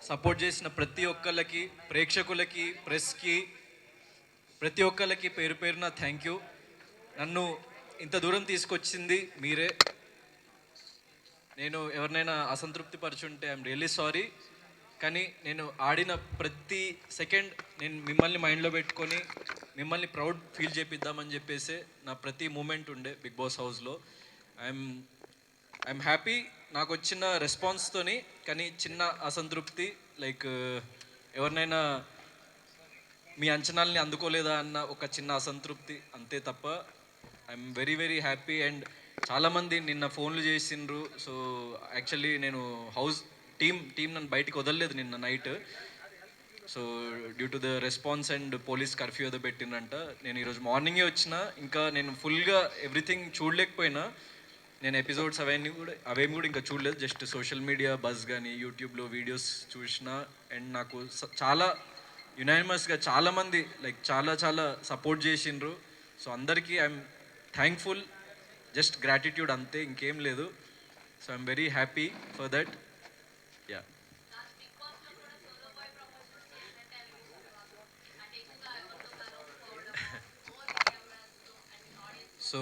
Support చేసిన ప్రతి ఒక్కళ్ళకి, ప్రేక్షకులకి, ప్రెస్కి, ప్రతి ఒక్కళ్ళకి పేరు పేరున థ్యాంక్ యూ. నన్ను ఇంత దూరం తీసుకొచ్చింది మీరే. నేను ఎవరినైనా అసంతృప్తి పరుచుంటే ఐఎమ్ రియల్లీ సారీ. కానీ నేను ఆడిన ప్రతి సెకండ్ నేను మిమ్మల్ని మైండ్లో పెట్టుకొని మిమ్మల్ని ప్రౌడ్ ఫీల్ చేపిద్దామని చెప్పేసి నా ప్రతి మూమెంట్ ఉండే బిగ్ బాస్ హౌస్లో. ఐఎమ్ ఐఎమ్ హ్యాపీ నాకు వచ్చిన రెస్పాన్స్తోని. కానీ చిన్న అసంతృప్తి, లైక్ ఎవరినైనా మీ అంచనాల్ని అందుకోలేదా అన్న ఒక చిన్న అసంతృప్తి, అంతే తప్ప I'm very very happy. And చాలామంది నిన్న ఫోన్లు చేసిండ్రు. సో యాక్చువల్లీ నేను హౌస్ టీం నన్ను బయటికి వదలలేదు నిన్న night. So due to the response and police curfew ఏదో పెట్టిందంట. నేను ఈరోజు మార్నింగే వచ్చిన. ఇంకా నేను ఫుల్గా ఎవ్రీథింగ్ చూడలేకపోయినా. నేను ఎపిసోడ్స్ అవేమి కూడా ఇంకా చూడలేదు. జస్ట్ సోషల్ మీడియా బజ్ కానీ యూట్యూబ్లో వీడియోస్ చూసిన. అండ్ నాకు చాలా యునానిమస్గా చాలామంది లైక్ చాలా సపోర్ట్ చేసిండ్రు. సో అందరికీ ఐఎమ్ థ్యాంక్ఫుల్. జస్ట్ గ్రాటిట్యూడ్, అంతే, ఇంకేం లేదు. So I'm very happy for that. Yeah. So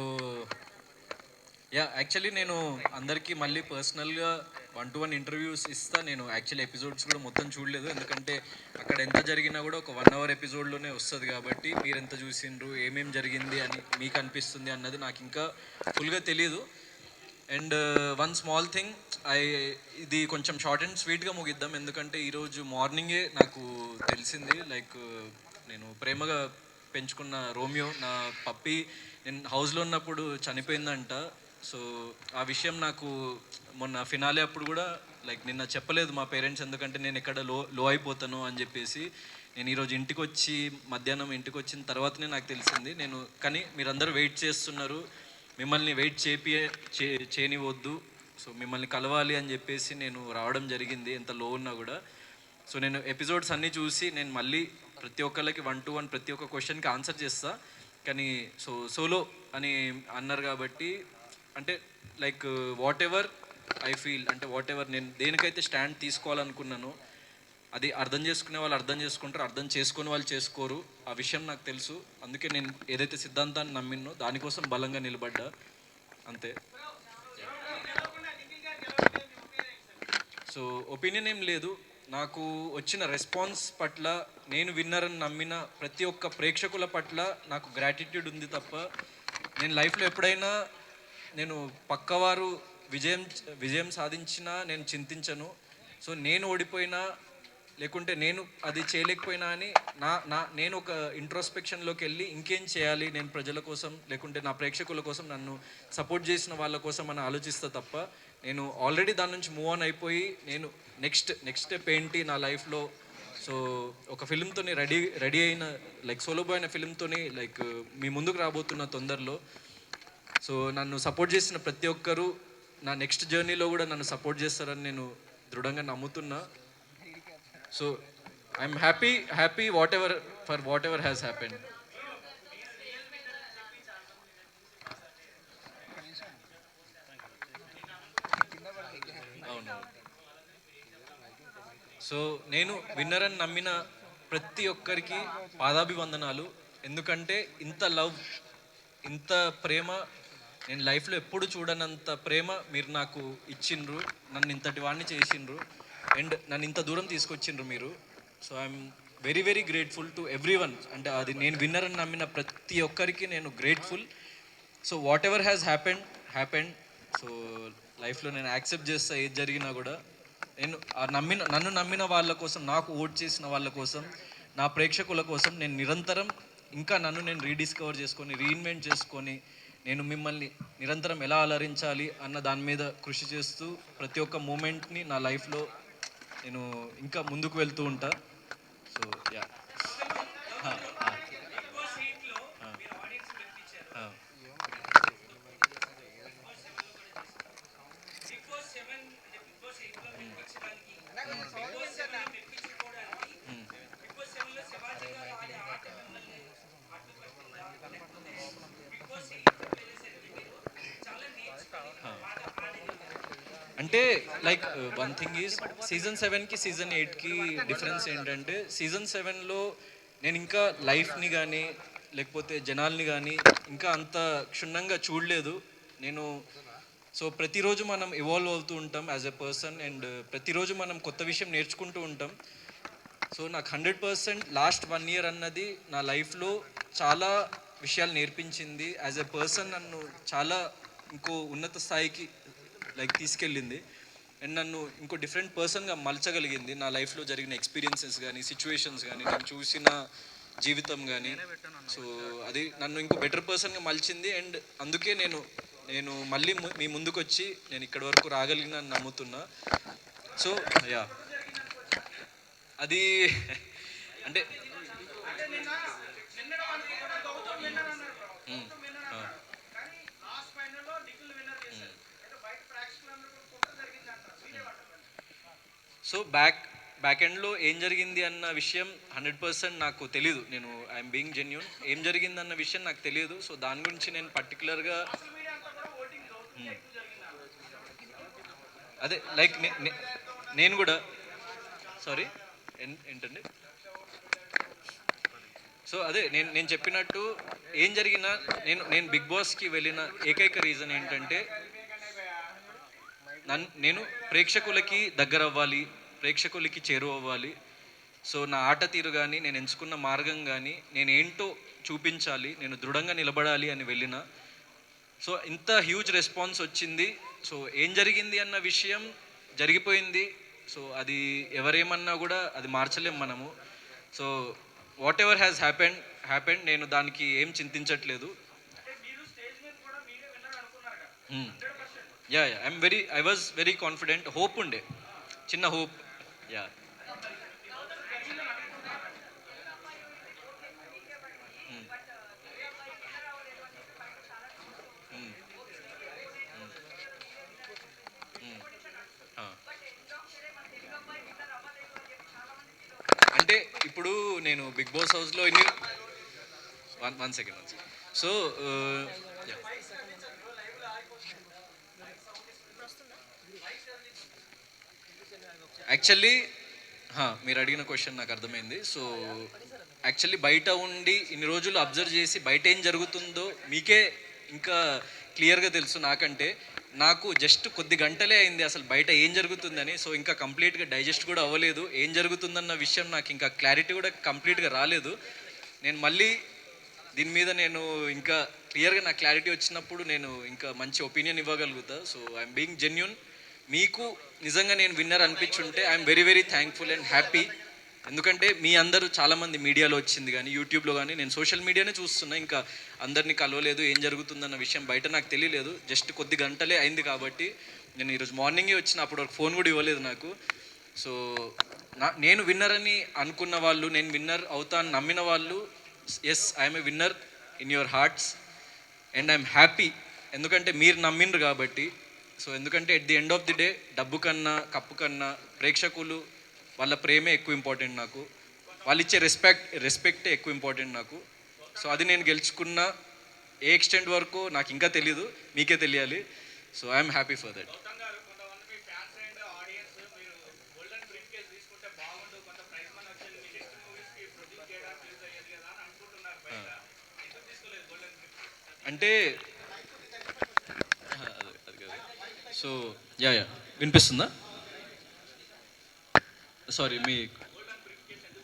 actually నేను అందరికీ మళ్ళీ పర్సనల్గా 1-to-1 ఇంటర్వ్యూస్ ఇస్తా. నేను యాక్చువల్లీ ఎపిసోడ్స్ కూడా మొత్తం చూడలేదు, ఎందుకంటే అక్కడ ఎంత జరిగినా కూడా ఒక 1 hour ఎపిసోడ్లోనే వస్తుంది కాబట్టి మీరు ఎంత చూసిండ్రు, ఏమేం జరిగింది అని మీకు అనిపిస్తుంది అన్నది నాకు ఇంకా ఫుల్గా తెలియదు. అండ్ వన్ స్మాల్ థింగ్, ఇది కొంచెం షార్ట్ అండ్ స్వీట్గా ముగిద్దాం, ఎందుకంటే ఈరోజు మార్నింగే నాకు తెలిసింది. లైక్ నేను ప్రేమగా పెంచుకున్న రోమియో, నా పప్పి, నేను హౌస్లో ఉన్నప్పుడు చనిపోయిందంట. సో ఆ విషయం నాకు మొన్న ఫినాలే అప్పుడు కూడా లైక్ నిన్న చెప్పలేదు మా పేరెంట్స్, ఎందుకంటే నేను ఎక్కడ లో అయిపోతాను అని చెప్పేసి. నేను ఈరోజు మధ్యాహ్నం ఇంటికి వచ్చిన తర్వాతనే నాకు తెలిసింది. కానీ మీరందరూ వెయిట్ చేస్తున్నారు, మిమ్మల్ని వెయిట్ చేయనివద్దు. సో మిమ్మల్ని కలవాలి అని చెప్పేసి నేను రావడం జరిగింది, ఎంత లో ఉన్నా కూడా. సో నేను ఎపిసోడ్స్ అన్నీ చూసి నేను మళ్ళీ ప్రతి ఒక్కళ్ళకి 1-to-1 ప్రతి ఒక్క క్వశ్చన్కి ఆన్సర్ చేస్తా. కానీ సోలో అని అన్నారు కాబట్టి, అంటే like what ever I feel, అంటే వాట్ ఎవర్ నేను దేనికైతే స్టాండ్ తీసుకోవాలనుకున్నానో అది అర్థం చేసుకునే వాళ్ళు అర్థం చేసుకుంటారు, అర్థం చేసుకునే వాళ్ళు చేసుకోరు. ఆ విషయం నాకు తెలుసు. అందుకే నేను ఏదైతే సిద్ధాంతాన్ని నమ్మినో దానికోసం బలంగా నిలబడ్డా, అంతే. సో ఒపీనియన్ ఏం లేదు. నాకు వచ్చిన రెస్పాన్స్ పట్ల, నేను విన్నరని నమ్మిన ప్రతి ఒక్క ప్రేక్షకుల పట్ల నాకు గ్రాటిట్యూడ్ ఉంది తప్ప, నేను లైఫ్లో ఎప్పుడైనా నేను పక్కవారు విజయం సాధించినా నేను చింతించను. సో నేను ఓడిపోయినా, లేకుంటే నేను అది చేయలేకపోయినా అని నేను ఒక ఇంట్రోస్పెక్షన్లోకి వెళ్ళి ఇంకేం చేయాలి నేను ప్రజల కోసం, లేకుంటే నా ప్రేక్షకుల కోసం, నన్ను సపోర్ట్ చేసిన వాళ్ళ కోసం అని ఆలోచిస్తా తప్ప, నేను ఆల్రెడీ దాని నుంచి మూవ్ ఆన్ అయిపోయి నేను నెక్స్ట్ స్టెప్ ఏంటి నా లైఫ్లో. సో ఒక ఫిల్మ్తో రెడీ అయిన, లైక్ సోలో బాయ్ అనే ఫిల్మ్తో లైక్ మీ ముందుకు రాబోతున్న తొందరలో. సో నన్ను సపోర్ట్ చేసిన ప్రతి ఒక్కరూ నా నెక్స్ట్ జర్నీలో కూడా నన్ను సపోర్ట్ చేస్తారని నేను దృఢంగా నమ్ముతున్నా. So I'm happy whatever has happened. అవును. సో నేను విన్నర్ అని నమ్మిన ప్రతి ఒక్కరికి పాదాభివందనాలు. ఎందుకంటే ఇంత లవ్, ఇంత ప్రేమ నేను లైఫ్లో ఎప్పుడు చూడనంత ప్రేమ మీరు నాకు ఇచ్చిండ్రు, నన్ను ఇంతటి వాడిని చేసిండ్రు, అండ్ నన్ను ఇంత దూరం తీసుకొచ్చిండ్రు మీరు. So I'm very very grateful to every one. అంటే అది నేను విన్నర్ అని నమ్మిన ప్రతి ఒక్కరికి నేను grateful. So whatever has happened. So లైఫ్లో నేను యాక్సెప్ట్ చేస్తా ఏది జరిగినా కూడా. నేను నన్ను నమ్మిన వాళ్ళ కోసం, నాకు ఓట్ చేసిన వాళ్ళ కోసం, నా ప్రేక్షకుల కోసం నేను నిరంతరం ఇంకా నన్ను నేను రీడిస్కవర్ చేసుకొని, రీఇన్వెంట్ చేసుకొని, నేను మిమ్మల్ని నిరంతరం ఎలా అలరించాలి అన్న దాని మీద కృషి చేస్తూ ప్రతి ఒక్క మూమెంట్ని నా లైఫ్లో నేను ఇంకా ముందుకు వెళ్తూ ఉంటా. So yeah. అంటే అంటే like one thing is season 7కి సీజన్ 8కి డిఫరెన్స్ ఏంటంటే సీజన్ 7లో నేను ఇంకా లైఫ్ని కానీ లేకపోతే జనాల్ని కానీ ఇంకా అంత క్షుణ్ణంగా చూడలేదు నేను. సో ప్రతిరోజు మనం ఇవాల్వ్ అవుతూ ఉంటాం యాజ్ ఎ పర్సన్ అండ్ ప్రతిరోజు మనం కొత్త విషయం నేర్చుకుంటూ ఉంటాం. సో నాకు 100% లాస్ట్ 1 year అన్నది నా లైఫ్లో చాలా విషయాలు నేర్పించింది. యాజ్ ఎ పర్సన్ నన్ను చాలా ఇంకో ఉన్నత స్థాయికి లైక్ తీసుకెళ్ళింది అండ్ నన్ను ఇంకో డిఫరెంట్ పర్సన్గా మలచగలిగింది. నా లైఫ్లో జరిగిన ఎక్స్పీరియన్సెస్ కానీ సిచ్యువేషన్స్ కానీ నేను చూసిన జీవితం కానీ. సో అది నన్ను ఇంకో బెటర్ పర్సన్గా మలిచింది అండ్ అందుకే నేను మళ్ళీ మీ ముందుకు వచ్చి నేను ఇక్కడి వరకు రాగలిగిన నమ్ముతున్నా. సో యా అది అంటే సో బ్యాక్ ఎండ్లో ఏం జరిగింది అన్న విషయం 100% నాకు తెలీదు. నేను ఐఎమ్ బీయింగ్ జెన్యూన్, ఏం జరిగింది అన్న విషయం నాకు తెలియదు. సో దాని గురించి నేను పర్టికులర్గా అదే లైక్ నేను కూడా సారీ ఏంటండి. సో అదే నేను చెప్పినట్టు ఏం జరిగినా నేను బిగ్ బాస్కి వెళ్ళిన ఏకైక రీజన్ ఏంటంటే నేను ప్రేక్షకులకి దగ్గర అవ్వాలి, ప్రేక్షకులకి చేరువ అవ్వాలి. సో నా ఆట తీరు కానీ నేను ఎంచుకున్న మార్గం కానీ నేనేంటో చూపించాలి, నేను దృఢంగా నిలబడాలి అని వెళ్ళిన. సో ఇంత హ్యూజ్ రెస్పాన్స్ వచ్చింది. సో ఏం జరిగింది అన్న విషయం జరిగిపోయింది. సో అది ఎవరేమన్నా కూడా అది మార్చలేం మనము. So whatever has happened నేను దానికి ఏం చింతించట్లేదు. Yeah I was very confident. Hope ఉండే, చిన్న హోప్. యా అంటే ఇప్పుడు నేను బిగ్ బాస్ హౌస్లో వన్ సెకండ్. సో యాక్చువల్లీ మీరు అడిగిన క్వశ్చన్ నాకు అర్థమైంది. సో యాక్చువల్లీ బయట ఉండి ఇన్ని రోజులు అబ్జర్వ్ చేసి బయట ఏం జరుగుతుందో మీకే ఇంకా క్లియర్గా తెలుసు నాకంటే. నాకు జస్ట్ కొద్ది గంటలే అయింది అసలు బయట ఏం జరుగుతుందని. సో ఇంకా కంప్లీట్గా డైజెస్ట్ కూడా అవ్వలేదు. ఏం జరుగుతుందన్న విషయం నాకు ఇంకా క్లారిటీ కూడా కంప్లీట్గా రాలేదు. నేను మళ్ళీ దీని మీద నేను ఇంకా క్లియర్గా నాకు క్లారిటీ వచ్చినప్పుడు నేను ఇంకా మంచి ఒపీనియన్ ఇవ్వగలుగుతా. So I'm being genuine. మీకు నిజంగా నేను విన్నర్ అనిపించుంటే I'm very very thankful and happy. ఎందుకంటే మీ అందరూ చాలామంది మీడియాలో వచ్చింది కానీ యూట్యూబ్లో కానీ నేను సోషల్ మీడియానే చూస్తున్నా. ఇంకా అందరినీ కలవలేదు, ఏం జరుగుతుందన్న విషయం బయట నాకు తెలియలేదు. జస్ట్ కొద్ది గంటలే అయింది కాబట్టి నేను ఈరోజు మార్నింగే వచ్చిన, అప్పుడు ఫోన్ కూడా ఇవ్వలేదు నాకు. సో నేను విన్నర్ అని అనుకున్న వాళ్ళు, నేను విన్నర్ అవుతా అని నమ్మిన వాళ్ళు, yes I'm a winner in your hearts and I'm happy. ఎందుకంటే మీరు నమ్మిండ్రు కాబట్టి. సో ఎందుకంటే at the end of the day డబ్బు కన్నా కప్పు కన్నా ప్రేక్షకులు వాళ్ళ ప్రేమే ఎక్కువ ఇంపార్టెంట్ నాకు. వాళ్ళు ఇచ్చే రెస్పెక్టే ఎక్కువ ఇంపార్టెంట్ నాకు. సో అది నేను గెలుచుకున్న ఏ ఎక్స్టెంట్ వరకు నాకు ఇంకా తెలీదు, మీకే తెలియాలి. So I'm happy for that. అంటే సో యా వినిపిస్తుందా? సారీ, మీ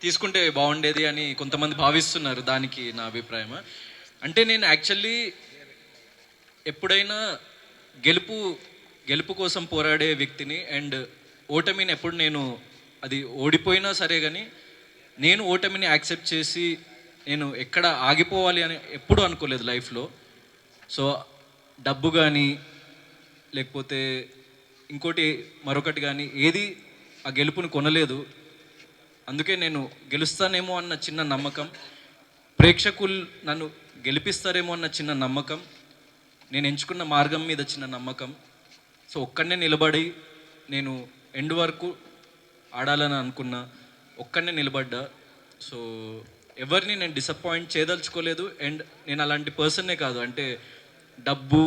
తీసుకుంటే బాగుండేది అని కొంతమంది భావిస్తున్నారు, దానికి నా అభిప్రాయం. అంటే నేను యాక్చువల్లీ ఎప్పుడైనా గెలుపు కోసం పోరాడే వ్యక్తిని అండ్ ఓటమిని ఎప్పుడు నేను అది ఓడిపోయినా సరే కానీ నేను ఓటమిని యాక్సెప్ట్ చేసి నేను ఎక్కడ ఆగిపోవాలి అని ఎప్పుడు అనుకోలేదు లైఫ్లో. సో డబ్బు కానీ లేకపోతే ఇంకోటి మరొకటి కానీ ఏది ఆ గెలుపుని కొనలేదు. అందుకే నేను గెలుస్తానేమో అన్న చిన్న నమ్మకం, ప్రేక్షకులు నన్ను గెలిపిస్తారేమో అన్న చిన్న నమ్మకం, నేను ఎంచుకున్న మార్గం మీద చిన్న నమ్మకం. సో ఒక్కడనే నిలబడి నేను ఎండ్ వరకు ఆడాలని అనుకున్నా, ఒక్కడనే నిలబడ్డా. సో ఎవరిని నేను డిసప్పాయింట్ చేయదలుచుకోలేదు. అండ్ నేను అలాంటి పర్సన్నే కాదు. అంటే డబ్బు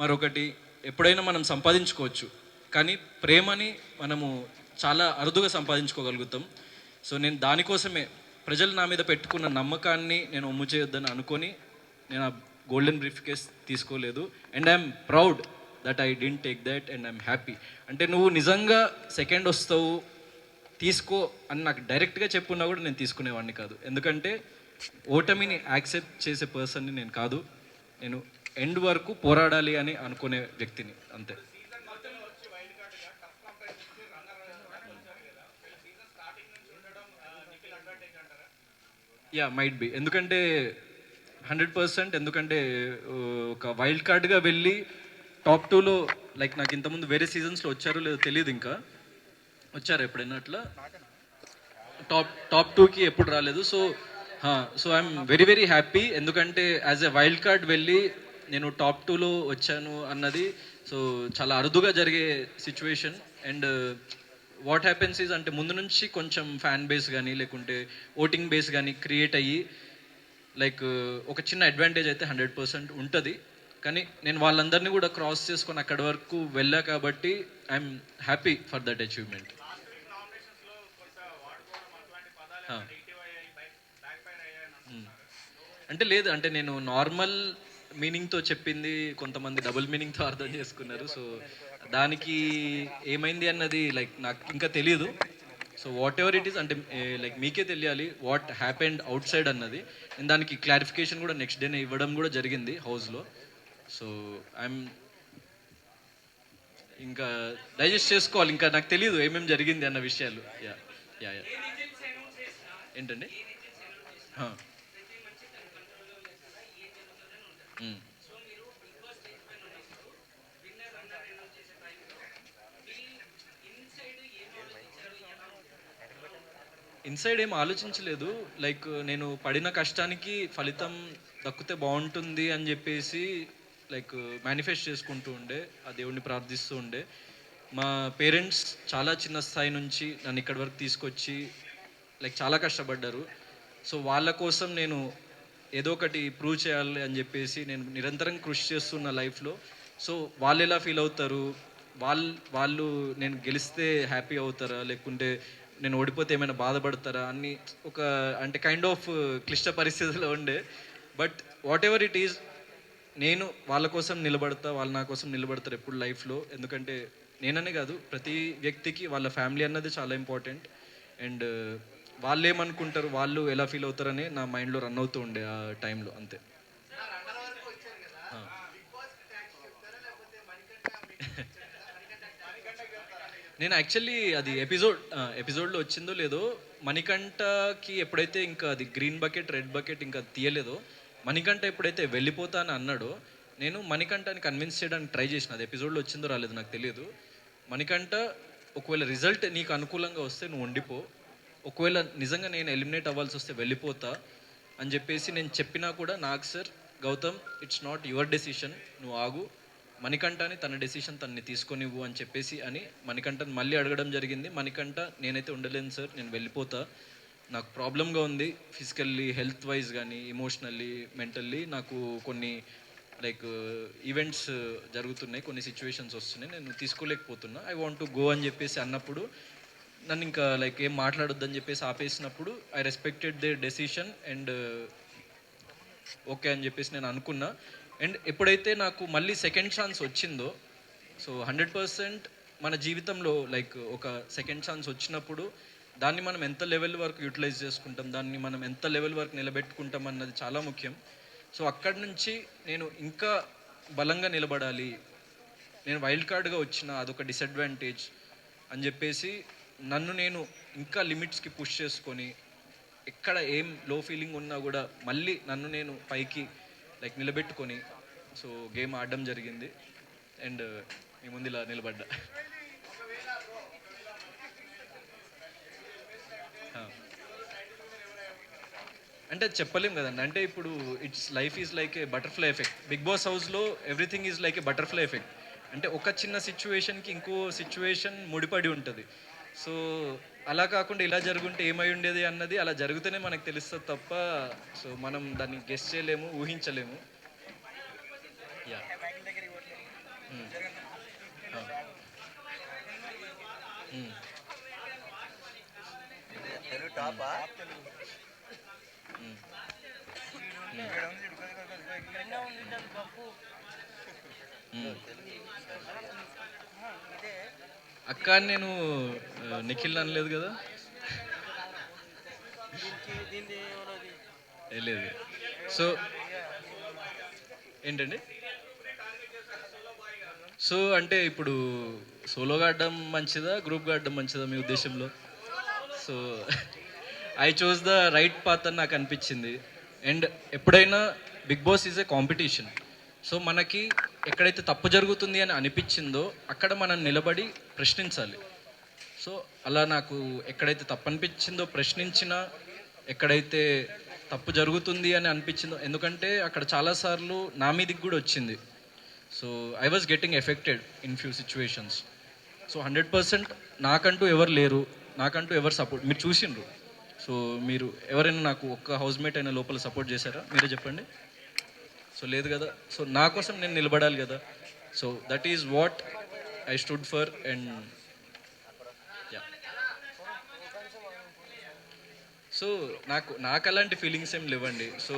మరొకటి ఎప్పుడైనా మనం సంపాదించుకోవచ్చు, కానీ ప్రేమని మనము చాలా అరుదుగా సంపాదించుకోగలుగుతాం. సో నేను దానికోసమే ప్రజలు నా మీద పెట్టుకున్న నమ్మకాన్ని నేను ఒమ్ము చేయొద్దని అనుకొని నేను ఆ గోల్డెన్ బ్రీఫ్ కేస్ తీసుకోలేదు. And I'm proud that I didn't take that and I'm happy. అంటే నువ్వు నిజంగా సెకండ్ వస్తావు తీసుకో అని నాకు డైరెక్ట్గా చెప్పున్నా కూడా నేను తీసుకునేవాడిని కాదు. ఎందుకంటే ఓటమిని యాక్సెప్ట్ చేసే పర్సన్ని నేను కాదు. నేను ఎండ్ వరకు పోరాడాలి అని అనుకునే వ్యక్తిని, అంతే. Yeah, might be. ఎందుకంటే 100%. ఎందుకంటే ఒక వైల్డ్ కార్డ్గా వెళ్ళి టాప్ 2లో లైక్ నాకు ఇంతకుముందు వేరే సీజన్స్లో వచ్చారో లేదో తెలియదు. ఇంకా వచ్చారు ఎప్పుడైనా అట్లా టాప్ 2కి ఎప్పుడు రాలేదు. So I'm very very happy. ఎందుకంటే యాజ్ ఎ వైల్డ్ కార్డ్ వెళ్ళి నేను టాప్ 2లో వచ్చాను అన్నది సో చాలా అరుదుగా జరిగే situation. And what happens is అంటే ముందు నుంచి కొంచెం ఫ్యాన్ బేస్ కానీ లేకుంటే ఓటింగ్ బేస్ కానీ క్రియేట్ అయ్యి లైక్ ఒక చిన్న అడ్వాంటేజ్ అయితే 100% ఉంటుంది. కానీ నేను వాళ్ళందరినీ కూడా క్రాస్ చేసుకొని అక్కడి వరకు వెళ్ళా కాబట్టి I'm happy for that achievement. అంటే లేదు, అంటే నేను నార్మల్ మీనింగ్తో చెప్పింది కొంతమంది డబుల్ మీనింగ్తో అర్థం చేసుకున్నారు. సో దానికి ఏమైంది అన్నది లైక్ నాకు ఇంకా తెలియదు. So what ever it is అంటే లైక్ మీకే తెలియాలి వాట్ హ్యాపెండ్ అవుట్ సైడ్ అన్నది. నేను దానికి క్లారిఫికేషన్ కూడా నెక్స్ట్ డేనే ఇవ్వడం కూడా జరిగింది హౌస్లో. సో ఐఎమ్ ఇంకా డైజెస్ట్ చేసుకోవాలి, ఇంకా నాకు తెలియదు ఏమేమి జరిగింది అన్న విషయాలు. యా యా యా ఏంటండి? ఇన్సైడ్ ఏం ఆలోచించలేదు. లైక్ నేను పడిన కష్టానికి ఫలితం దక్కితే బాగుంటుంది అని చెప్పేసి లైక్ మేనిఫెస్ట్ చేసుకుంటూ ఉండే, ఆ దేవుడిని ప్రార్థిస్తూ ఉండే. మా పేరెంట్స్ చాలా చిన్న స్థాయి నుంచి నన్ను ఇక్కడి వరకు తీసుకొచ్చి లైక్ చాలా కష్టపడ్డారు. సో వాళ్ళ కోసం నేను ఏదో ఒకటి ప్రూవ్ చేయాలి అని చెప్పేసి నేను నిరంతరం కృషి చేస్తున్న లైఫ్లో. సో వాళ్ళు ఎలా ఫీల్ అవుతారు, వాళ్ళు నేను గెలిస్తే హ్యాపీ అవుతారా లేకుంటే నేను ఓడిపోతే ఏమైనా బాధపడతారా అని ఒక అంటే కైండ్ ఆఫ్ క్లిష్ట పరిస్థితిలో ఉండే. But what ever it is నేను వాళ్ళ కోసం నిలబడతా, వాళ్ళు నా కోసం నిలబడతారు ఎప్పుడు లైఫ్లో. ఎందుకంటే నేననే కాదు ప్రతి వ్యక్తికి వాళ్ళ ఫ్యామిలీ అన్నది చాలా ఇంపార్టెంట్. అండ్ వాళ్ళు ఏమనుకుంటారు, వాళ్ళు ఎలా ఫీల్ అవుతారని నా మైండ్లో రన్ అవుతూ ఉండే ఆ టైంలో, అంతే. నేను యాక్చువల్లీ అది ఎపిసోడ్లో వచ్చిందో లేదో మణికంఠకి ఎప్పుడైతే ఇంకా అది గ్రీన్ బకెట్ రెడ్ బకెట్ ఇంకా తీయలేదో, మణికంఠ ఎప్పుడైతే వెళ్ళిపోతా అని అన్నాడో నేను మణికంఠని కన్విన్స్ చేయడానికి ట్రై చేసిన. అది ఎపిసోడ్లో వచ్చిందో రాలేదు నాకు తెలియదు. మణికంఠ ఒకవేళ రిజల్ట్ నీకు అనుకూలంగా వస్తే నువ్వు ఉండిపో, ఒకవేళ నిజంగా నేను ఎలిమినేట్ అవ్వాల్సి వస్తే వెళ్ళిపోతా అని చెప్పేసి నేను చెప్పినా కూడా నాకు sir Gautam it's not your decision, నువ్వు ఆగు, మణికంఠని తన డెసిషన్ తనని తీసుకొనివ్వు అని చెప్పేసి అని మణికంఠని మళ్ళీ అడగడం జరిగింది. మణికంఠ నేనైతే ఉండలేను సార్, నేను వెళ్ళిపోతా, నాకు ప్రాబ్లంగా ఉంది ఫిజికల్లీ హెల్త్ వైజ్ కానీ ఎమోషనల్లీ మెంటల్లీ నాకు కొన్ని లైక్ ఈవెంట్స్ జరుగుతున్నాయి, కొన్ని సిచ్యువేషన్స్ వస్తున్నాయి, నేను తీసుకోలేకపోతున్నా, ఐ వాంట్ టు గో అని చెప్పేసి అన్నప్పుడు నన్ను ఇంకా లైక్ ఏం మాట్లాడొద్దని చెప్పేసి ఆపేసినప్పుడు I respected the decision and okay అని చెప్పేసి నేను అనుకున్నా. అండ్ ఎప్పుడైతే నాకు మళ్ళీ సెకండ్ ఛాన్స్ వచ్చిందో సో 100% మన జీవితంలో లైక్ ఒక సెకండ్ ఛాన్స్ వచ్చినప్పుడు దాన్ని మనం ఎంత లెవెల్ వరకు యూటిలైజ్ చేసుకుంటాం, దాన్ని మనం ఎంత లెవెల్ వరకు నిలబెట్టుకుంటాం అన్నది చాలా ముఖ్యం. సో అక్కడి నుంచి నేను ఇంకా బలంగా నిలబడాలి, నేను వైల్డ్ కార్డ్గా వచ్చిన అదొక డిసడ్వాంటేజ్ అని చెప్పేసి నన్ను నేను ఇంకా లిమిట్స్కి పుష్ చేసుకొని ఎక్కడ ఏం లో ఫీలింగ్ ఉన్నా కూడా మళ్ళీ నన్ను నేను పైకి లైక్ నిలబెట్టుకొని సో గేమ్ ఆడడం జరిగింది. అండ్ మీ ముందు ఇలా నిలబడ్డా. అంటే చెప్పలేం కదండి, అంటే ఇప్పుడు it's life is like a butterfly effect. Bigg Boss హౌస్లో everything is like a butterfly effect. అంటే ఒక చిన్న సిచ్యువేషన్కి ఇంకో సిచ్యువేషన్ ముడిపడి ఉంటుంది. సో అలా కాకుండా ఇలా జరుగుంటే ఏమై ఉండేది అన్నది అలా జరిగితేనే మనకు తెలుస్తుంది తప్ప సో మనం దాన్ని గెస్ చేయలేము, ఊహించలేము. యా అక్క నేను నిఖిల్ అనలేదు కదా. లేదు. సో ఏంటండి, సో అంటే ఇప్పుడు సోలోగా ఆడడం మంచిదా, గ్రూప్గా ఆడడం మంచిదా మీ ఉద్దేశంలో? So I choose the right path అని నాకు అనిపించింది. అండ్ ఎప్పుడైనా Bigg Boss is a competition. So మనకి ఎక్కడైతే తప్పు జరుగుతుంది అని అనిపించిందో అక్కడ మనం నిలబడి ప్రశ్నించాలి. సో అలా నాకు ఎక్కడైతే తప్పు అనిపించిందో ప్రశ్నించినా, ఎక్కడైతే తప్పు జరుగుతుంది అని అనిపించిందో, ఎందుకంటే అక్కడ చాలాసార్లు నా మీదకి కూడా వచ్చింది. So I was getting affected in few situations. So 100% నాకంటూ ఎవరు లేరు, నాకంటూ ఎవరు సపోర్ట్ మీరు చూసిండ్రు. సో మీరు ఎవరైనా నాకు ఒక్క హౌస్మేట్ అయినా లోపల సపోర్ట్ చేశారా? మీరే చెప్పండి. సో లేదు కదా. సో నా కోసం నేను నిలబడాలి కదా. So that is what I stood for. And so నాకు అలాంటి ఫీలింగ్స్ ఏం లేవండి. So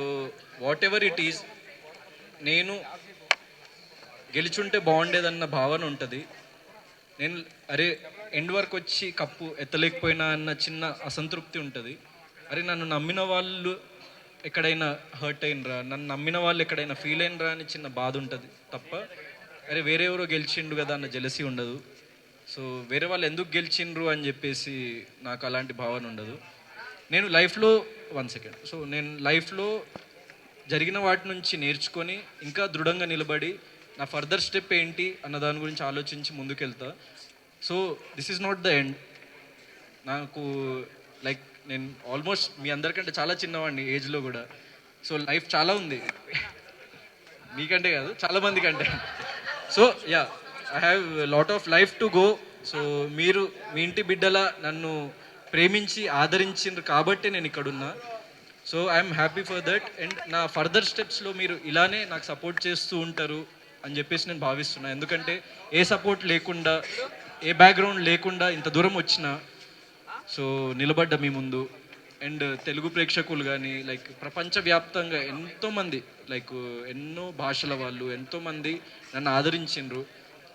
what ever it is, నేను గెలిచుంటే బాగుండేదన్న భావన ఉంటుంది. నేను అరే ఎండ్ వరకు వచ్చి కప్పు ఎత్తలేకపోయినా అన్న చిన్న అసంతృప్తి ఉంటుంది. అరే నన్ను నమ్మిన వాళ్ళు ఎక్కడైనా హర్ట్ అయినరా, నన్ను నమ్మిన వాళ్ళు ఎక్కడైనా ఫీల్ అయినరా అని చిన్న బాధ ఉంటుంది తప్ప, అరే వేరే ఎవరో గెలిచిండు కదా అన్న జెలసీ ఉండదు. సో వేరే వాళ్ళు ఎందుకు గెలిచిండ్రు అని చెప్పేసి నాకు అలాంటి భావన ఉండదు. నేను లైఫ్లో నేను లైఫ్లో జరిగిన వాటి నుంచి నేర్చుకొని ఇంకా దృఢంగా నిలబడి నా ఫర్దర్ స్టెప్ ఏంటి అన్న దాని గురించి ఆలోచించి ముందుకెళ్తా. So this is not the end. నాకు లైక్ నేను ఆల్మోస్ట్ మీ అందరికంటే చాలా చిన్నవాడిని ఏజ్లో కూడా. సో లైఫ్ చాలా ఉంది, మీకంటే కాదు చాలా మంది కంటే. So yeah, I have lot of life to go. So మీరు మీ ఇంటి బిడ్డలా నన్ను ప్రేమించి ఆదరించిండ్రు కాబట్టి నేను ఇక్కడున్నా. So I'm happy for that. And నా ఫర్దర్ స్టెప్స్లో మీరు ఇలానే నాకు సపోర్ట్ చేస్తూ ఉంటారు అని చెప్పేసి నేను భావిస్తున్నా. ఎందుకంటే ఏ సపోర్ట్ లేకుండా, ఏ బ్యాక్గ్రౌండ్ లేకుండా ఇంత దూరం వచ్చిన, సో నిలబడ్డ మీ ముందు. అండ్ తెలుగు ప్రేక్షకులు కానీ లైక్ ప్రపంచవ్యాప్తంగా ఎంతోమంది, లైక్ ఎన్నో భాషల వాళ్ళు ఎంతోమంది నన్ను ఆదరించిండ్రు.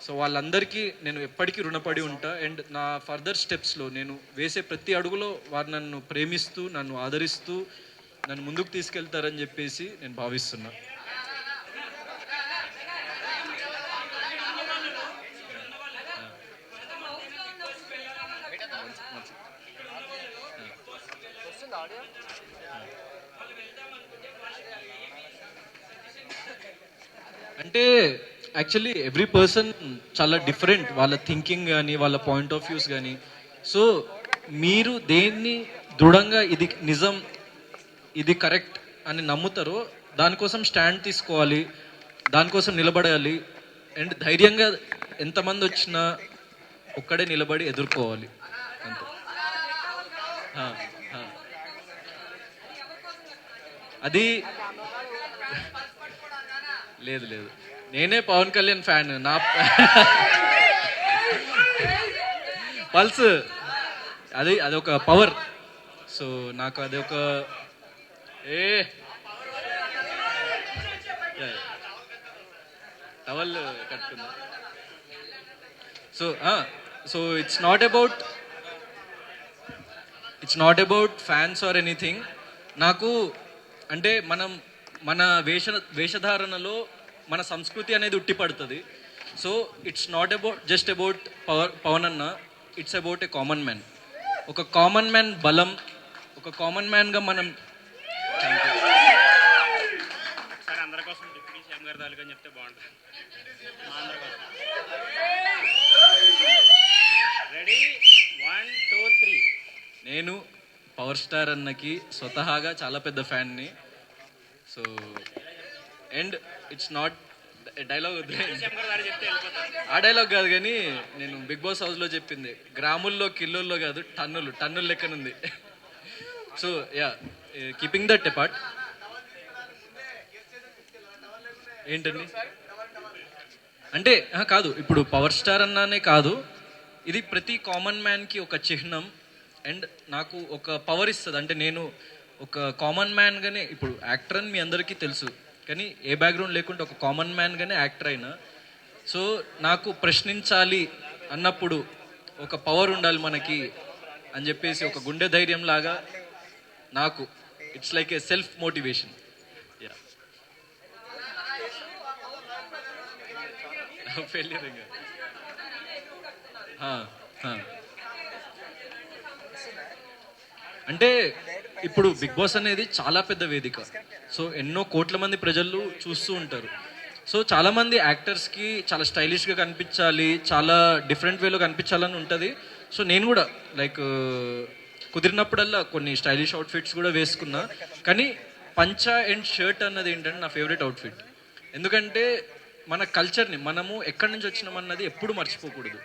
సో వాళ్ళందరికీ నేను ఎప్పటికీ రుణపడి ఉంటా. అండ్ నా ఫర్దర్ స్టెప్స్లో నేను వేసే ప్రతి అడుగులో వారు నన్ను ప్రేమిస్తూ, నన్ను ఆదరిస్తూ, నన్ను ముందుకు తీసుకెళ్తారని చెప్పేసి నేను భావిస్తున్నా. అంటే యాక్చువల్లీ ఎవ్రీ పర్సన్ చాలా డిఫరెంట్, వాళ్ళ థింకింగ్ కానీ వాళ్ళ పాయింట్ ఆఫ్ వ్యూస్ కానీ. సో మీరు దేన్ని దృఢంగా ఇది నిజం, ఇది కరెక్ట్ అని నమ్ముతారో దానికోసం స్టాండ్ తీసుకోవాలి, దానికోసం నిలబడాలి. అండ్ ధైర్యంగా ఎంతమంది వచ్చినా ఒక్కడే నిలబడి ఎదుర్కోవాలి అంతే. అది లేదు లేదు, నేనే పవన్ కళ్యాణ్ ఫ్యాన్. నా పల్స్ అది ఒక పవర్. సో నాకు అది ఒక టవల్ కట్టుకుంది. So it's not about fans or anything. నాకు అంటే మన వేషధారణలో మన సంస్కృతి అనేది ఉట్టిపడుతుంది. So it's not just about Pawan అన్న, it's about a common man. ఒక కామన్ మ్యాన్ బలం, ఒక కామన్ మ్యాన్గా మనం అందరి కోసం డిప్యూటీ సీఎం గారు తాలూకా చెప్తే బాగుంటుంది. రెడీ 1 2 3. నేను పవర్ స్టార్ అన్నకి స్వతహాగా చాలా పెద్ద ఫ్యాన్ని. So and it's not dialogue, ఆ డైలాగ్ కాదు కానీ నేను బిగ్ బాస్ హౌస్లో చెప్పింది గ్రాముల్లో కిలోల్లో కాదు టన్నుల లెక్కనుంది. So yeah, keeping that apart. ఏంటండి అంటే కాదు, ఇప్పుడు పవర్ స్టార్ అన్నానే కాదు, ఇది ప్రతి కామన్ మ్యాన్కి ఒక చిహ్నం. అండ్ నాకు ఒక పవర్ ఇస్తుంది. అంటే నేను ఒక కామన్ మ్యాన్గానే, ఇప్పుడు యాక్టర్ అని మీ అందరికీ తెలుసు, కానీ ఏ బ్యాక్గ్రౌండ్ లేకుండా ఒక కామన్ మ్యాన్గానే యాక్టర్ అయినా. సో నాకు ప్రశ్నించాలి అన్నప్పుడు ఒక పవర్ ఉండాలి మనకి అని చెప్పేసి ఒక గుండె ధైర్యం లాగా నాకు it's like a self motivation. Yeah failure ఇంకా అంటే ఇప్పుడు బిగ్ బాస్ అనేది చాలా పెద్ద వేదిక. సో ఎన్నో కోట్ల మంది ప్రజలు చూస్తూ ఉంటారు. సో చాలామంది యాక్టర్స్కి చాలా స్టైలిష్గా కనిపించాలి, చాలా డిఫరెంట్ వేలో కనిపించాలని ఉంటుంది. సో నేను కూడా లైక్ కుదిరినప్పుడల్లా కొన్ని స్టైలిష్ అవుట్ఫిట్స్ కూడా వేసుకున్నా. కానీ పంచా అండ్ షర్ట్ అన్నది ఏంటంటే నా ఫేవరెట్ అవుట్ఫిట్. ఎందుకంటే మన కల్చర్ని, మనము ఎక్కడి నుంచి వచ్చినామన్నది ఎప్పుడు మర్చిపోకూడదు.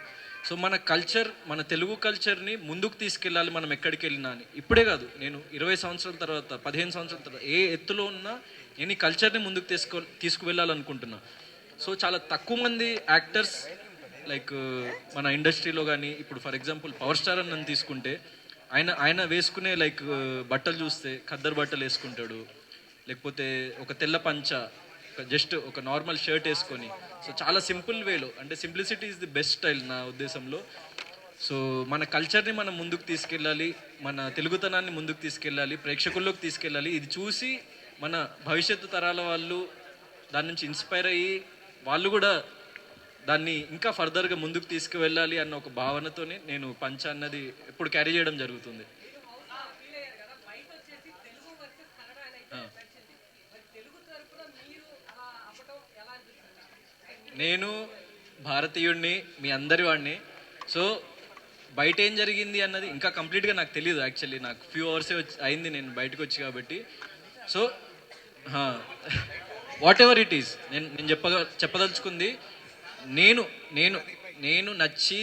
సో మన కల్చర్, మన తెలుగు కల్చర్ని ముందుకు తీసుకెళ్ళాలి మనం ఎక్కడికి వెళ్ళినా అని. ఇప్పుడే కాదు, నేను 20 సంవత్సరాల తర్వాత, 15 సంవత్సరాల తర్వాత ఏ ఎత్తులో ఉన్నా నేను ఈ కల్చర్ని ముందుకు తీసుకువెళ్ళాలనుకుంటున్నా. సో చాలా తక్కువ మంది యాక్టర్స్ లైక్ మన ఇండస్ట్రీలో కానీ, ఇప్పుడు ఫర్ ఎగ్జాంపుల్ పవర్ స్టార్ అని నన్ను తీసుకుంటే ఆయన వేసుకునే లైక్ బట్టలు చూస్తే ఖద్దరు బట్టలు వేసుకుంటాడు, లేకపోతే ఒక తెల్ల పంచ, జస్ట్ ఒక నార్మల్ షర్ట్ వేసుకొని. సో చాలా సింపుల్ వేలో, అంటే simplicity is the best style నా ఉద్దేశంలో. సో మన కల్చర్ని మనం ముందుకు తీసుకెళ్ళాలి, మన తెలుగుతనాన్ని ముందుకు తీసుకెళ్ళాలి, ప్రేక్షకుల్లోకి తీసుకెళ్ళాలి. ఇది చూసి మన భవిష్యత్తు తరాల వాళ్ళు దాని నుంచి ఇన్స్పైర్ అయ్యి వాళ్ళు కూడా దాన్ని ఇంకా ఫర్దర్గా ముందుకు తీసుకువెళ్ళాలి అన్న ఒక భావనతోనే నేను పంచ అన్నది ఎప్పుడు క్యారీ చేయడం జరుగుతుంది. నేను భారతీయుడిని, మీ అందరి వాడిని. సో బయట ఏం జరిగింది అన్నది ఇంకా కంప్లీట్గా నాకు తెలియదు. యాక్చువల్లీ నాకు ఫ్యూ అవర్సే అయింది నేను బయటకు వచ్చి కాబట్టి. So what ever it is, నేను చెప్పదలుచుకుంది, నేను నేను నేను నచ్చి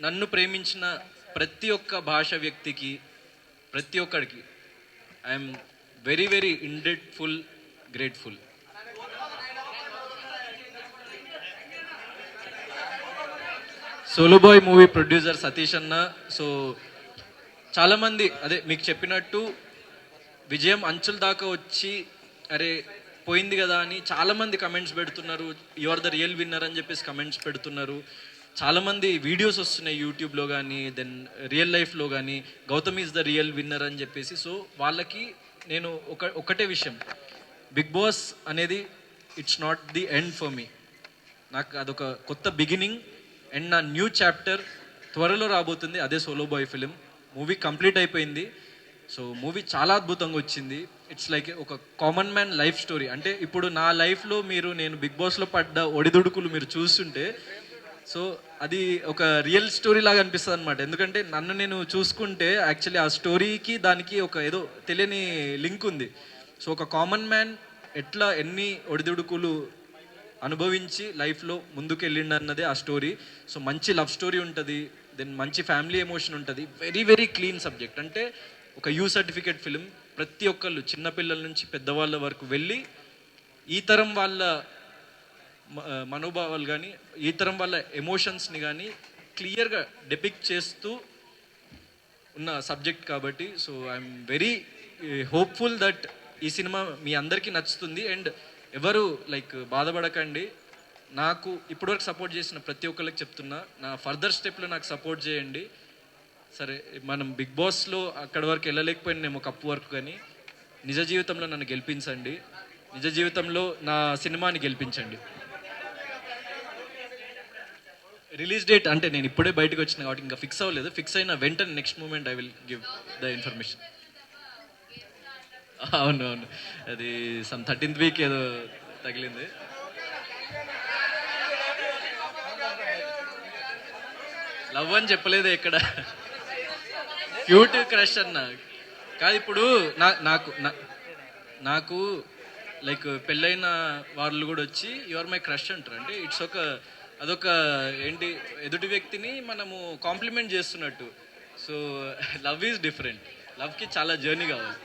నన్ను ప్రేమించిన ప్రతి ఒక్క భాష వ్యక్తికి, ప్రతి ఒక్కడికి I'm very very indebtful, grateful. Solo Boy movie producer Satish అన్న. సో చాలామంది అదే మీకు చెప్పినట్టు విజయం అంచుల దాకా వచ్చి అరే పోయింది కదా అని చాలామంది కమెంట్స్ పెడుతున్నారు. You are the real winner అని చెప్పేసి కమెంట్స్ పెడుతున్నారు. చాలామంది వీడియోస్ వస్తున్నాయి యూట్యూబ్లో కానీ, దెన్ రియల్ లైఫ్లో కానీ, Gautam is the real winner అని చెప్పేసి. సో వాళ్ళకి నేను ఒకటే విషయం, బిగ్ బాస్ అనేది it's not the end for me. నాకు అదొక కొత్త బిగినింగ్ అండ్ నా న్యూ చాప్టర్ త్వరలో రాబోతుంది. అదే Solo Boy film. Movie complete అయిపోయింది. సో మూవీ చాలా అద్భుతంగా వచ్చింది. ఇట్స్ లైక్ ఒక కామన్ మ్యాన్ లైఫ్ స్టోరీ. అంటే ఇప్పుడు నా లైఫ్లో నేను బిగ్ బాస్లో పడ్డ ఒడిదుడుకులు మీరు చూస్తుంటే, సో అది ఒక రియల్ స్టోరీ లాగా అనిపిస్తుంది అనమాట. ఎందుకంటే నన్ను నేను చూసుకుంటే యాక్చువల్లీ ఆ స్టోరీకి దానికి ఒక ఏదో తెలియని లింక్ ఉంది. సో ఒక కామన్ మ్యాన్ ఎట్లా ఎన్ని ఒడిదుడుకులు అనుభవించి లైఫ్లో ముందుకు వెళ్ళిండు అన్నదే ఆ స్టోరీ. సో మంచి లవ్ స్టోరీ ఉంటుంది, దెన్ మంచి ఫ్యామిలీ ఎమోషన్ ఉంటుంది. Very very clean subject. అంటే ఒక యూ సర్టిఫికేట్ ఫిలిం. ప్రతి ఒక్కళ్ళు చిన్నపిల్లల నుంచి పెద్దవాళ్ళ వరకు వెళ్ళి ఈ తరం వాళ్ళ మనోభావాలు కానీ, ఈ తరం వాళ్ళ ఎమోషన్స్ని కానీ క్లియర్గా డెపిక్ట్ చేస్తూ ఉన్న సబ్జెక్ట్ కాబట్టి. So I'm very hopeful that ఈ సినిమా మీ అందరికీ నచ్చుతుంది. అండ్ ఎవరు లైక్ బాధపడకండి. నాకు ఇప్పటివరకు సపోర్ట్ చేసిన ప్రతి ఒక్కరికి చెప్తున్నా, నా ఫర్దర్ స్టెప్లో నాకు సపోర్ట్ చేయండి. సరే మనం బిగ్ బాస్లో అక్కడి వరకు వెళ్ళలేకపోయినామో కప్పు వరకు, కానీ నిజ జీవితంలో నన్ను గెలిపించండి, నిజ జీవితంలో నా సినిమాని గెలిపించండి. రిలీజ్ డేట్ అంటే నేను ఇప్పుడే బయటకు వచ్చిన కాబట్టి ఇంకా ఫిక్స్ అవ్వలేదు. ఫిక్స్ అయిన వెంటనే next moment I will give the information. అవును, అది సమ్ 13th వీక్ ఏదో తగిలింది. లవ్ అని చెప్పలేదు ఎక్కడ, క్యూట్ క్రష్ అన్న కాదు. ఇప్పుడు నాకు లైక్ పెళ్ళైన వాళ్ళు కూడా వచ్చి యు ఆర్ మై క్రష్ అంటారు. అంటే ఇట్స్ అదొక ఏంటి, ఎదుటి వ్యక్తిని మనము కాంప్లిమెంట్ చేస్తున్నట్టు. So love is different. లవ్కి చాలా జర్నీ కావాలి.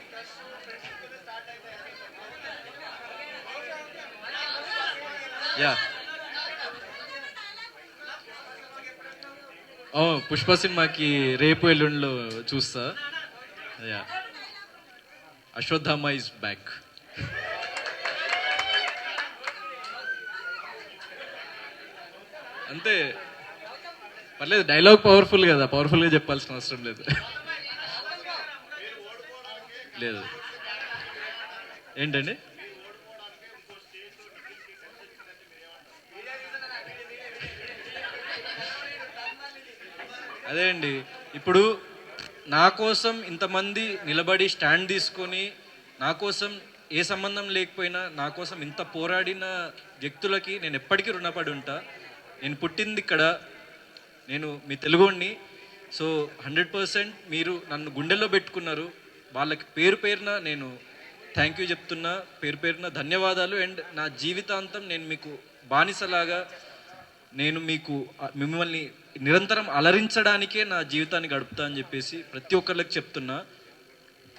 యా పుష్ప సినిమాకి రేపు ఎల్లుండిలో చూస్తా. Yeah, Ashwatthama is back. అంతే, పర్లేదు, డైలాగ్ పవర్ఫుల్ కదా, పవర్ఫుల్గా చెప్పాల్సిన అవసరం లేదు. లేదు ఏంటండి? అదే అండి, ఇప్పుడు నా కోసం ఇంతమంది నిలబడి స్టాండ్ తీసుకొని, నా కోసం ఏ సంబంధం లేకపోయినా నా కోసం ఇంత పోరాడిన వ్యక్తులకి నేను ఎప్పటికీ రుణపడి ఉంటా. నేను పుట్టింది ఇక్కడ, నేను మీ తెలుగుని. సో 100% మీరు నన్ను గుండెల్లో పెట్టుకున్నారు. వాళ్ళకి పేరు పేరున నేను థ్యాంక్ యూ చెప్తున్నా, పేరు పేరున ధన్యవాదాలు. అండ్ నా జీవితాంతం నేను మీకు బానిసలాగా, నేను మీకు మిమ్మల్ని నిరంతరం అలరించడానికే నా జీవితాన్ని గడుపుతా అని చెప్పేసి ప్రతి ఒక్కరికి చెప్తున్నా.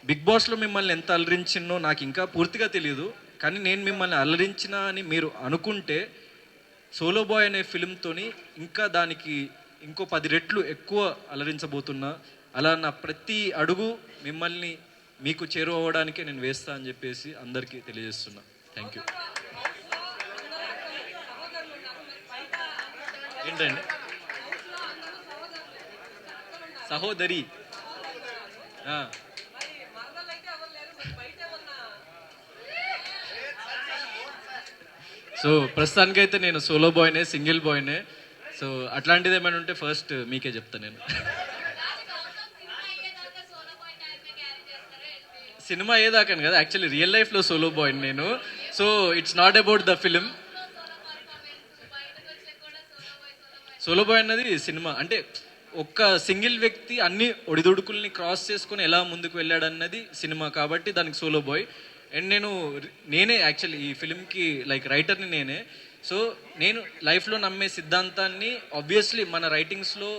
బిగ్ బాస్లో మిమ్మల్ని ఎంత అలరించినో నాకు ఇంకా పూర్తిగా తెలియదు, కానీ నేను మిమ్మల్ని అలరించిన అని మీరు అనుకుంటే సోలో బాయ్ అనే ఫిలింతోని ఇంకా దానికి ఇంకో 10 రెట్లు ఎక్కువ అలరించబోతున్నా. అలా నా ప్రతి అడుగు మిమ్మల్ని మీకు చేరువవడానికే నేను వేస్తా అని చెప్పేసి అందరికీ తెలియజేస్తున్నా. Thank you. ఏంటండి? సహోదరి. సో ప్రస్తుతానికైతే నేను సోలో బాయ్నే, సింగిల్ బాయ్నే. సో అట్లాంటిది ఏమైనా ఉంటే ఫస్ట్ మీకే చెప్తా నేను. సినిమా అయ్యేదాకాను కదా, యాక్చువల్లీ రియల్ లైఫ్లో సోలో బాయ్ నేను. So it's not about the film. Solo Boy అన్నది సినిమా అంటే ఒక్క సింగిల్ వ్యక్తి అన్ని ఒడిదుడుకుల్ని క్రాస్ చేసుకుని ఎలా ముందుకు వెళ్ళాడన్నది సినిమా, కాబట్టి దానికి సోలో బాయ్. అండ్ నేనే యాక్చువల్లీ ఈ ఫిలింకి లైక్ రైటర్ని నేనే. సో నేను లైఫ్లో నమ్మే సిద్ధాంతాన్ని ఆబ్వియస్లీ మన రైటింగ్స్లో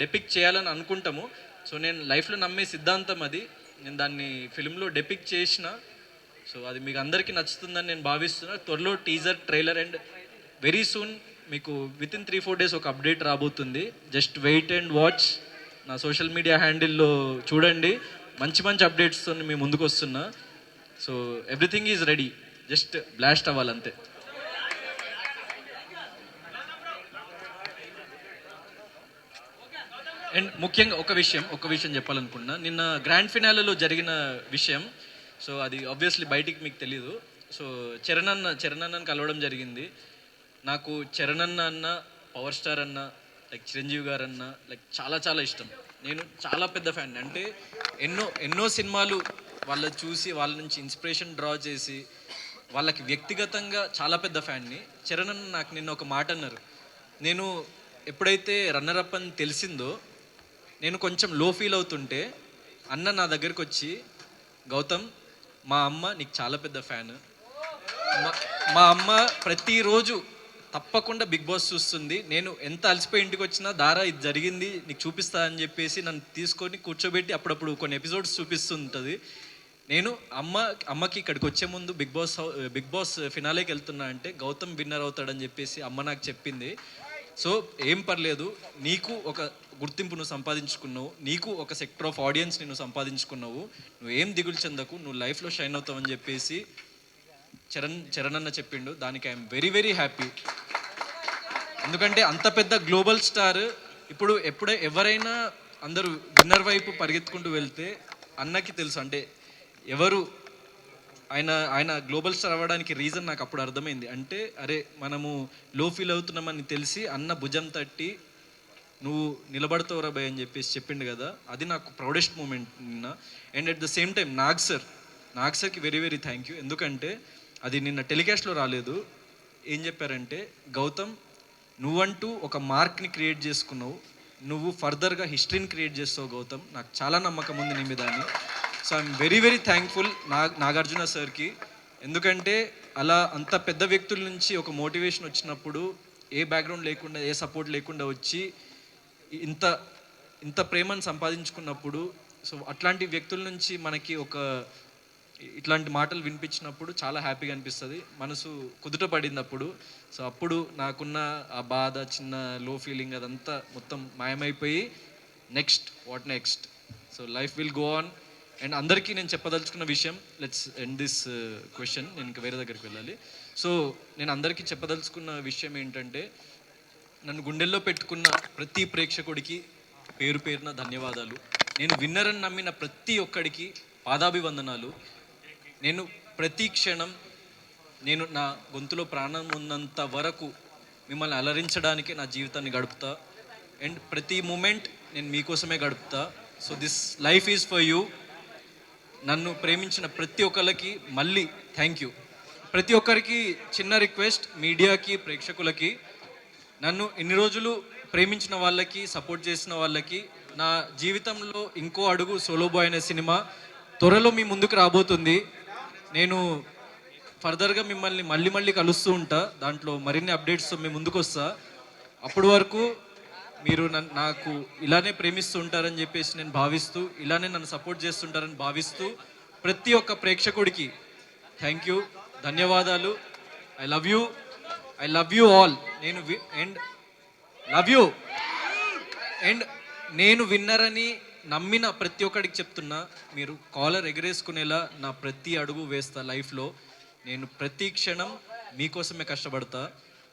డెపిక్ట్ చేయాలని అనుకుంటాము. సో నేను లైఫ్లో నమ్మే సిద్ధాంతం అది, నేను దాన్ని ఫిలింలో డెపిక్ట్ చేసిన. సో అది మీకు అందరికీ నచ్చుతుందని నేను భావిస్తున్నా. త్వరలో teaser, trailer and very soon మీకు విత్ ఇన్ 3-4 డేస్ ఒక అప్డేట్ రాబోతుంది. Just wait and watch. నా సోషల్ మీడియా హ్యాండిల్లో చూడండి, మంచి మంచి అప్డేట్స్తో మీ ముందుకు వస్తున్నా. So everything is ready, just blast అవ్వాలంతే. అండ్ ముఖ్యంగా ఒక విషయం చెప్పాలనుకున్నా. నిన్న గ్రాండ్ ఫినాలేలో జరిగిన విషయం. సో అది ఆబ్వియస్లీ బయటికి మీకు తెలీదు. సో చరణ్ అన్నని కలవడం జరిగింది. నాకు చరణ్ అన్న, పవర్ స్టార్ అన్న, లైక్ చిరంజీవి గారు అన్న లైక్ చాలా చాలా ఇష్టం. నేను చాలా పెద్ద ఫ్యాన్. అంటే ఎన్నో సినిమాలు వాళ్ళ చూసి వాళ్ళ నుంచి ఇన్స్పిరేషన్ డ్రా చేసి వాళ్ళకి వ్యక్తిగతంగా చాలా పెద్ద ఫ్యాన్ని. చరణ్ అన్న నాకు నిన్న ఒక మాట అన్నారు. నేను ఎప్పుడైతే రన్నర్ అప్ అని తెలిసిందో నేను కొంచెం లో ఫీల్ అవుతుంటే అన్న నా దగ్గరికి వచ్చి, గౌతమ్ మా అమ్మ నీకు చాలా పెద్ద ఫ్యాన్, మా అమ్మ ప్రతిరోజు తప్పకుండా బిగ్ బాస్ చూస్తుంది, నేను ఎంత అలసిపోయి ఇంటికి వచ్చినా దారా ఇది జరిగింది నీకు చూపిస్తా అని చెప్పేసి నన్ను తీసుకొని కూర్చోబెట్టి అప్పుడప్పుడు కొన్ని ఎపిసోడ్స్ చూపిస్తుంటుంది. నేను అమ్మకి ఇక్కడికి వచ్చే ముందు బిగ్ బాస్ ఫినాలేకి వెళ్తున్నా అంటే గౌతమ్ విన్నర్ అవుతాడని చెప్పేసి అమ్మ నాకు చెప్పింది. సో ఏం పర్లేదు, నీకు ఒక గుర్తింపు నువ్వు సంపాదించుకున్నావు, నీకు ఒక సెక్టర్ ఆఫ్ ఆడియన్స్ నువ్వు సంపాదించుకున్నావు, నువ్వేం దిగులు చెందకు, నువ్వు లైఫ్లో షైన్ అవుతావని చెప్పేసి చరణ్ అన్న చెప్పిండు. దానికి ఐఎమ్ వెరీ వెరీ హ్యాపీ. ఎందుకంటే అంత పెద్ద గ్లోబల్ స్టార్ ఇప్పుడు ఎవరైనా అందరూ విన్నర్ వైపు పరిగెత్తుకుంటూ వెళ్తే అన్నకి తెలుసు అంటే ఎవరు ఆయన గ్లోబల్ స్టార్ అవ్వడానికి రీజన్ నాకు అప్పుడు అర్థమైంది. అంటే అరే మనము లో ఫీల్ అవుతున్నామని తెలిసి అన్న భుజం తట్టి నువ్వు నిలబడతావురా భయ్ అని చెప్పేసి చెప్పిండు కదా, అది నాకు ప్రౌడెస్ట్ మూమెంట్ నిన్న. And at the same time Nag సార్కి వెరీ వెరీ థ్యాంక్ యూ. ఎందుకంటే అది నిన్న టెలికాస్ట్లో రాలేదు. ఏం చెప్పారంటే, గౌతమ్ నువ్వంటూ ఒక మార్క్ని క్రియేట్ చేసుకున్నావు, నువ్వు ఫర్దర్గా హిస్టరీని క్రియేట్ చేస్తావు గౌతమ్, నాకు చాలా నమ్మకం ఉంది నీ మీద అని. So I'm very very thankful Nagarjuna సార్కి. ఎందుకంటే అలా అంత పెద్ద వ్యక్తుల నుంచి ఒక మోటివేషన్ వచ్చినప్పుడు ఏ బ్యాక్గ్రౌండ్ లేకుండా ఏ సపోర్ట్ లేకుండా వచ్చి ఇంత ప్రేమను సంపాదించుకున్నప్పుడు, సో అట్లాంటి వ్యక్తుల నుంచి మనకి ఒక ఇట్లాంటి మాటలు వినిపించినప్పుడు చాలా హ్యాపీగా అనిపిస్తుంది, మనసు కుదుట పడినప్పుడు. సో అప్పుడు నాకున్న ఆ బాధ, చిన్న లో ఫీలింగ్ అదంతా మొత్తం మాయమైపోయి what next, so life will go on. And అందరికీ నేను చెప్పదలుచుకున్న విషయం, లెట్స్ ఎండ్ దిస్ క్వశ్చన్, నేను ఇంకా వేరే దగ్గరికి వెళ్ళాలి. సో నేను అందరికీ చెప్పదలుచుకున్న విషయం ఏంటంటే, నన్ను గుండెల్లో పెట్టుకున్న ప్రతి ప్రేక్షకుడికి పేరు పేరున ధన్యవాదాలు. నేను విన్నరని నమ్మిన ప్రతి ఒక్కడికి పాదాభివందనాలు. నేను ప్రతి క్షణం, నేను నా గొంతులో ప్రాణం ఉన్నంత వరకు మిమ్మల్ని అలరించడానికి నా జీవితాన్ని గడుపుతా. అండ్ ప్రతి మూమెంట్ నేను మీకోసమే గడుపుతా. So this life is for you. నన్ను ప్రేమించిన ప్రతి ఒక్కరికి మళ్ళీ థ్యాంక్ యూ. ప్రతి ఒక్కరికి చిన్న రిక్వెస్ట్, మీడియాకి, ప్రేక్షకులకి, నన్ను ఇన్ని రోజులు ప్రేమించిన వాళ్ళకి, సపోర్ట్ చేసిన వాళ్ళకి, నా జీవితంలో ఇంకో అడుగు సోలో బాయ్ అనే సినిమా త్వరలో మీ ముందుకు రాబోతుంది. నేను ఫర్దర్గా మిమ్మల్ని మళ్ళీ కలుస్తూ ఉంటా, దాంట్లో మరిన్ని అప్డేట్స్తో మీ ముందుకు వస్తా. అప్పటి వరకు మీరు నాకు ఇలానే ప్రేమిస్తూ ఉంటారని చెప్పేసి నేను భావిస్తూ, ఇలానే నన్ను సపోర్ట్ చేస్తుంటారని భావిస్తూ, ప్రతి ఒక్క ప్రేక్షకుడికి థ్యాంక్ యూ, ధన్యవాదాలు. I love you all. నేను విన్నరని నమ్మిన ప్రతి ఒక్కడికి చెప్తున్నా, మీరు కాలర్ ఎగరేసుకునేలా నా ప్రతి అడుగు వేస్తా లైఫ్లో. నేను ప్రతి క్షణం మీకోసమే కష్టపడతా.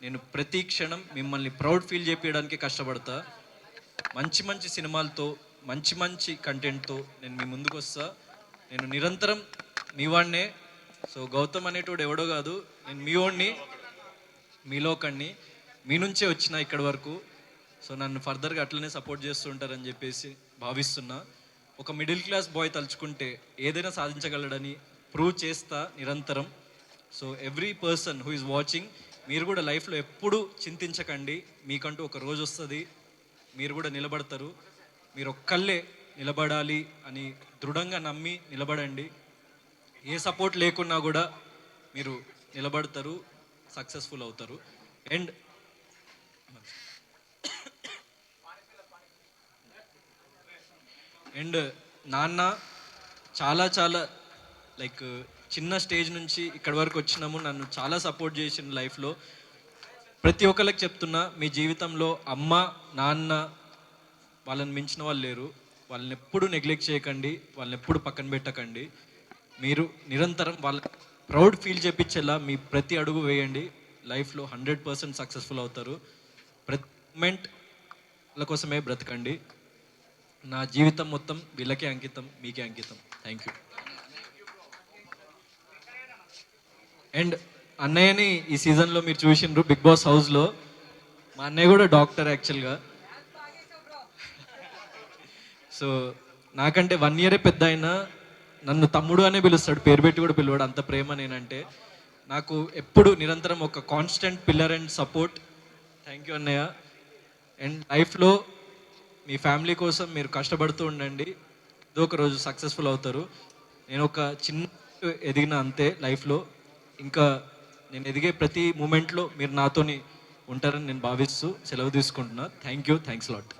నేను ప్రతి క్షణం మిమ్మల్ని ప్రౌడ్ ఫీల్ చేపించడానికి కష్టపడతా. మంచి సినిమాలతో, మంచి కంటెంట్తో నేను మీ ముందుకు వస్తా. నేను నిరంతరం మీ వాడినే. సో గౌతమ్ అనేటోడు ఎవడో కాదు, నేను మీ వాడిని, మీలో ఒకడిని. మీ నుంచే వచ్చిన ఇక్కడి వరకు. సో నన్ను ఫర్దర్గా అట్లనే సపోర్ట్ చేస్తూ ఉంటారని చెప్పేసి భావిస్తున్నా. ఒక మిడిల్ క్లాస్ బాయ్ తలుచుకుంటే ఏదైనా సాధించగలడని ప్రూవ్ చేస్తా నిరంతరం. So every person who is watching, మీరు కూడా లైఫ్లో ఎప్పుడూ చింతించకండి. మీకంటూ ఒక రోజు వస్తుంది, మీరు కూడా నిలబడతారు. మీరు ఒక్కళ్ళే నిలబడాలి అని దృఢంగా నమ్మి నిలబడండి. ఏ సపోర్ట్ లేకున్నా కూడా మీరు నిలబడతారు, సక్సెస్ఫుల్ అవుతారు. అండ్ నాన్న చాలా లైక్ చిన్న స్టేజ్ నుంచి ఇక్కడి వరకు వచ్చినాము, నన్ను చాలా సపోర్ట్ చేసిన లైఫ్లో. ప్రతి ఒక్కరికి చెప్తున్నా, మీ జీవితంలో అమ్మ, నాన్న వాళ్ళని మించిన వాళ్ళు లేరు. వాళ్ళని ఎప్పుడు నెగ్లెక్ట్ చేయకండి, వాళ్ళని ఎప్పుడు పక్కన పెట్టకండి. మీరు నిరంతరం వాళ్ళ ప్రౌడ్ ఫీల్ చేపించేలా మీ ప్రతి అడుగు వేయండి. లైఫ్లో 100% సక్సెస్ఫుల్ అవుతారు. ప్రతి మూమెంట్ వాళ్ళ కోసమే బ్రతకండి. నా జీవితం మొత్తం వీళ్ళకే అంకితం, మీకే అంకితం. Thank you. అండ్ అన్నయ్యని ఈ సీజన్లో మీరు చూసిండ్రు బిగ్ బాస్ హౌస్లో. మా అన్నయ్య కూడా డాక్టర్ యాక్చువల్గా. సో నాకంటే 1 ఇయరే పెద్ద అయినా నన్ను తమ్ముడు అనే పిలుస్తాడు, పేరు పెట్టి కూడా పిలవాడు, అంత ప్రేమ నేనంటే. నాకు ఎప్పుడు నిరంతరం ఒక constant pillar and support. Thank you అన్నయ్య. అండ్ లైఫ్లో మీ ఫ్యామిలీ కోసం మీరు కష్టపడుతూ ఉండండి, ఏదో ఒక రోజు సక్సెస్ఫుల్ అవుతారు. నేను ఒక చిన్న ఎదిగిన అంతే లైఫ్లో. ఇంకా నేను ఎదిగే ప్రతి మూమెంట్లో మీరు నాతోని ఉంటారని నేను భావిస్తూ సెలవు తీసుకుంటున్నా. Thank you, thanks lot.